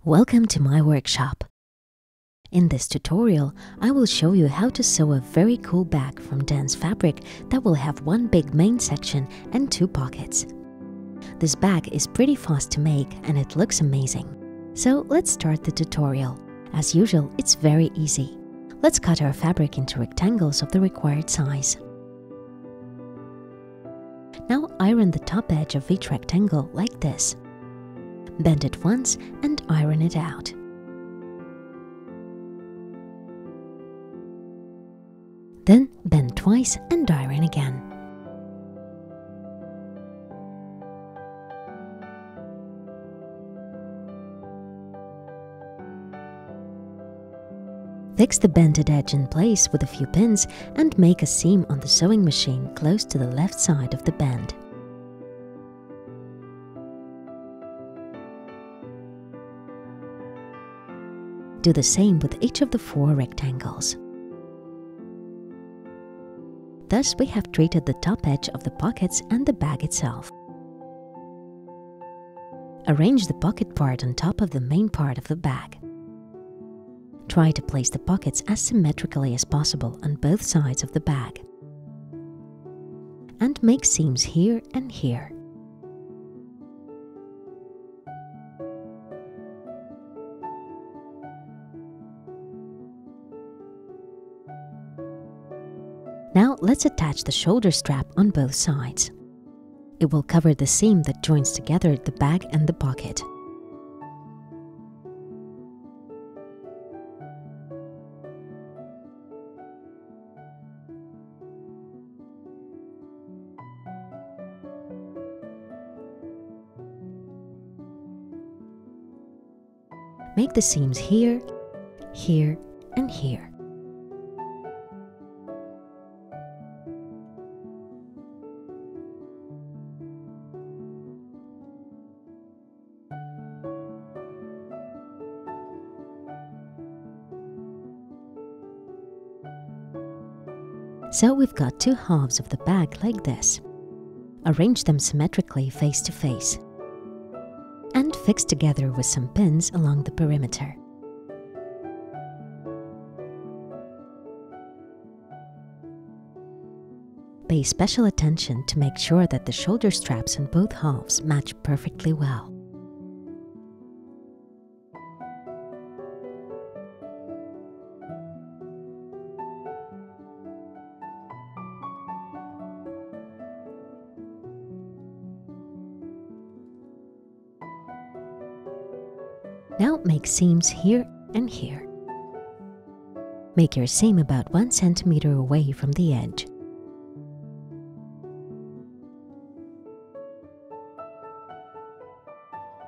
Welcome to my workshop. In this tutorial, I will show you how to sew a very cool bag from dense fabric that will have one big main section and two pockets. This bag is pretty fast to make and it looks amazing. So let's start the tutorial. As usual, it's very easy. Let's cut our fabric into rectangles of the required size. Now iron the top edge of each rectangle like this. Bend it once and iron it out. Then bend twice and iron again. Fix the bended edge in place with a few pins and make a seam on the sewing machine close to the left side of the bend. Do the same with each of the 4 rectangles. Thus, we have treated the top edge of the pockets and the bag itself. Arrange the pocket part on top of the main part of the bag. Try to place the pockets as symmetrically as possible on both sides of the bag. And make seams here and here. Now let's attach the shoulder strap on both sides. It will cover the seam that joins together the bag and the pocket. Make the seams here, here, and here. So we've got 2 halves of the bag like this. Arrange them symmetrically face to face. And fix together with some pins along the perimeter. Pay special attention to make sure that the shoulder straps on both halves match perfectly well. Now make seams here and here. Make your seam about 1 centimeter away from the edge.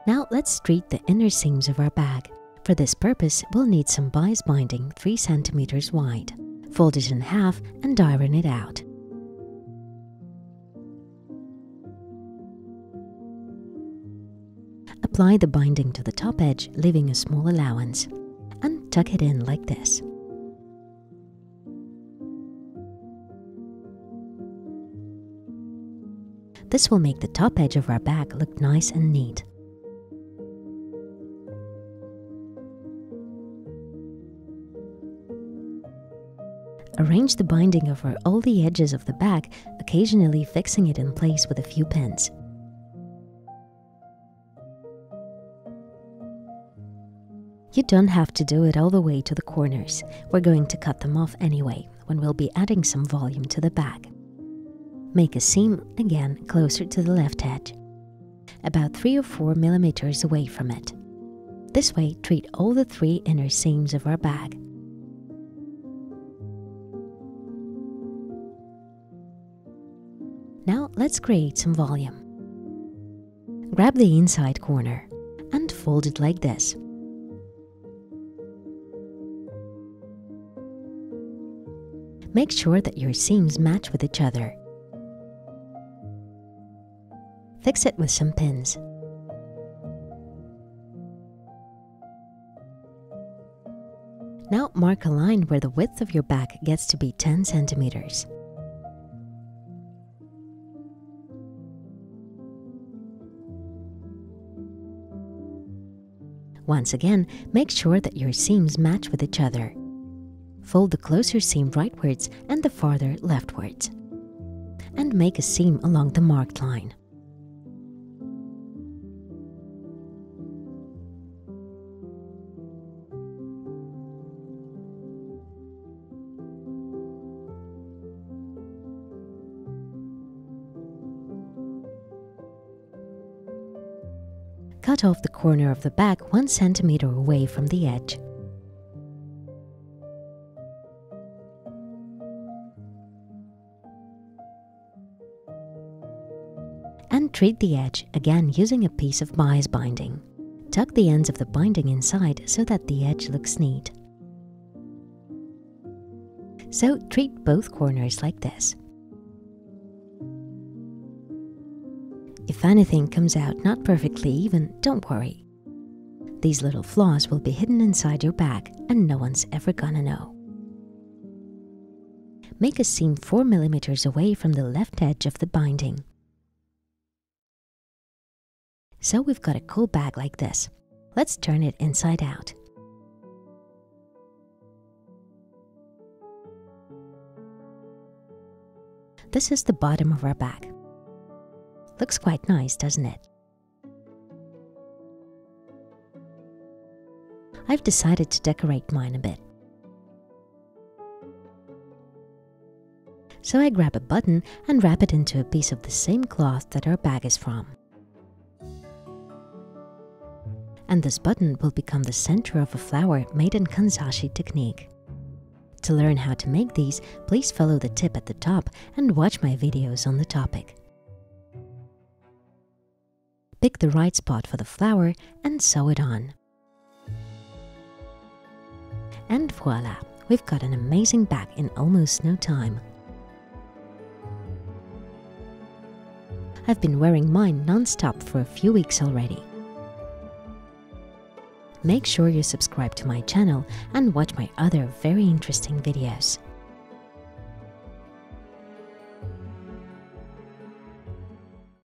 Now let's treat the inner seams of our bag. For this purpose, we'll need some bias binding 3 centimeters wide. Fold it in half and iron it out. Apply the binding to the top edge, leaving a small allowance, and tuck it in like this. This will make the top edge of our bag look nice and neat. Arrange the binding over all the edges of the bag, occasionally fixing it in place with a few pins. You don't have to do it all the way to the corners. We're going to cut them off anyway, when we'll be adding some volume to the bag. Make a seam, again, closer to the left edge, about 3 or 4 millimeters away from it. This way, treat all the 3 inner seams of our bag. Now let's create some volume. Grab the inside corner and fold it like this. Make sure that your seams match with each other. Fix it with some pins. Now mark a line where the width of your bag gets to be 10 centimeters. Once again, make sure that your seams match with each other. Fold the closer seam rightwards and the farther leftwards. And make a seam along the marked line. Cut off the corner of the bag 1 centimeter away from the edge. And treat the edge, again using a piece of bias binding. Tuck the ends of the binding inside so that the edge looks neat. So treat both corners like this. If anything comes out not perfectly even, don't worry. These little flaws will be hidden inside your bag and no one's ever gonna know. Make a seam 4 millimeters away from the left edge of the binding. So we've got a cool bag like this. Let's turn it inside out. This is the bottom of our bag. Looks quite nice, doesn't it? I've decided to decorate mine a bit. So I grab a button and wrap it into a piece of the same cloth that our bag is from. And this button will become the center of a flower made in kanzashi technique. To learn how to make these, please follow the tip at the top and watch my videos on the topic. Pick the right spot for the flower and sew it on. And voila, we've got an amazing bag in almost no time. I've been wearing mine non-stop for a few weeks already. Make sure you subscribe to my channel and watch my other very interesting videos.